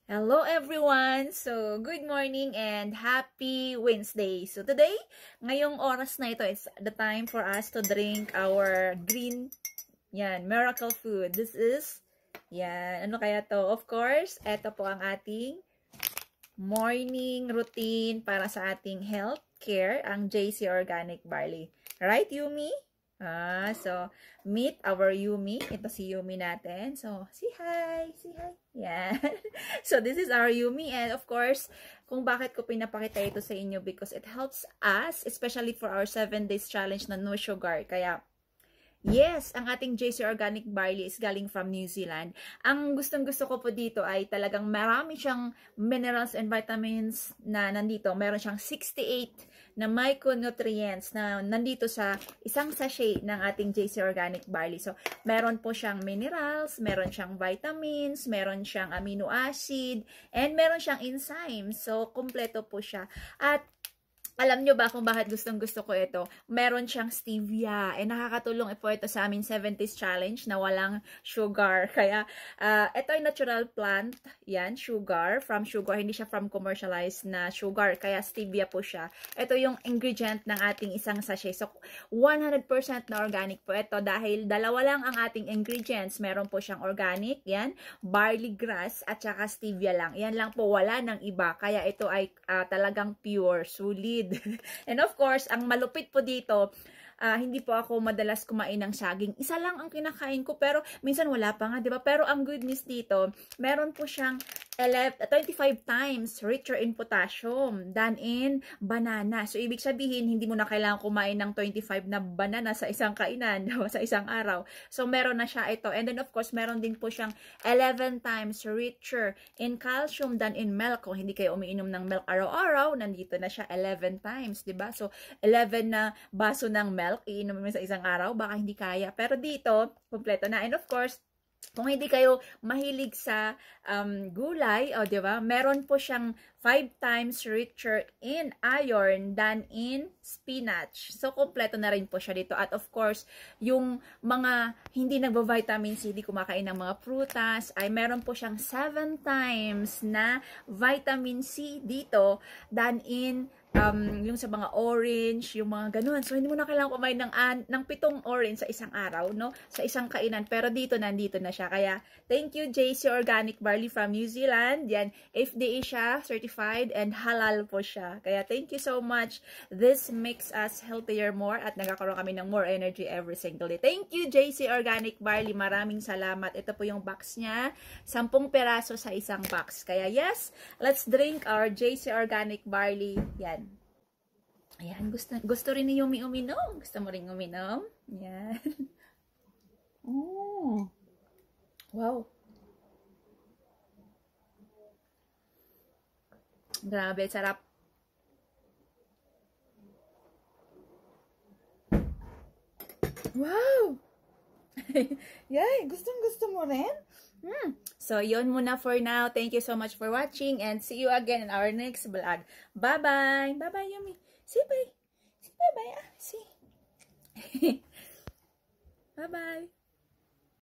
Hello everyone! So, good morning and happy Wednesday. So, today, ngayong oras na ito, it's the time for us to drink our green, miracle food. This is, ano kaya to? Of course, ito po ang ating morning routine para sa ating health care, ang JC Organic Barley. Right, Yumi? So, meet our Yumi. Ito si Yumi natin. So, say hi! Say hi! Yan. So, this is our Yumi. And of course, kung bakit ko pinapakita ito sa inyo, because it helps us, especially for our 7 days challenge na no sugar. Kaya, yes, ang ating JC Organic Barley is galing from New Zealand. Ang gustong-gusto ko po dito ay talagang marami siyang minerals and vitamins na nandito. Meron siyang 68 na micronutrients na nandito sa isang sachet ng ating JC Organic Barley. So, meron po siyang minerals, meron siyang vitamins, meron siyang amino acid, and meron siyang enzymes. So, kumpleto po siya. At alam nyo ba kung bakit gustong-gusto ko ito? Meron siyang stevia. Nakakatulong po ito sa amin 70s challenge na walang sugar. Kaya, ito ay natural plant. Yan, sugar. From sugar. Hindi siya from commercialized na sugar. Kaya stevia po siya. Ito yung ingredient ng ating isang sachet. So, 100% na organic po ito. Dahil dalawa lang ang ating ingredients. Meron po siyang organic. Yan. Barley grass at saka stevia lang. Yan lang po. Wala ng iba. Kaya ito ay talagang pure, solid. And of course, ang malupit po dito, hindi po ako madalas kumain ng saging. Isa lang ang kinakain ko, pero minsan wala pa nga, di ba? Pero ang good news dito, meron po siyang 25 times richer in potassium than in banana. So, ibig sabihin, hindi mo na kailangan kumain ng 25 na banana sa isang kainan, sa isang araw. So, meron na siya ito. And then, of course, meron din po siyang 11 times richer in calcium than in milk. Kung hindi kayo umiinom ng milk araw-araw, nandito na siya 11 times, di ba? So, 11 na baso ng milk, iinom mo sa isang araw, baka hindi kaya. Pero dito, kompleto na. And of course, kung hindi kayo mahilig sa gulay, di ba? Meron po siyang 5 times richer in iron than in spinach. So, kompleto na rin po siya dito. At of course, yung mga hindi nagba-vitamin C, hindi kumakain ng mga prutas, ay meron po siyang 7 times na vitamin C dito than in yung sa mga orange, yung mga ganun. So, hindi mo na kailangan kumain ng 7 orange sa isang araw, no? Sa isang kainan. Pero dito, nandito na siya. Kaya, thank you, JC Organic Barley from New Zealand. Yan, FDA siya, certified, and halal po siya. Kaya, thank you so much. This makes us healthier more at nagkakaroon kami ng more energy every single day. Thank you, JC Organic Barley. Maraming salamat. Ito po yung box niya. 10 peraso sa isang box. Kaya, yes, let's drink our JC Organic Barley. Yan. Ayan, gusto rin ni Yumi uminom. Gusto mo rin uminom? Ayan. Oh. Wow. Grabe, sarap. Wow! Yay, gustong-gusto mo rin? So, yun muna for now. Thank you so much for watching and see you again in our next vlog. Bye-bye! Bye-bye, Yumi! Say bye! Say bye-bye! See? Bye-bye!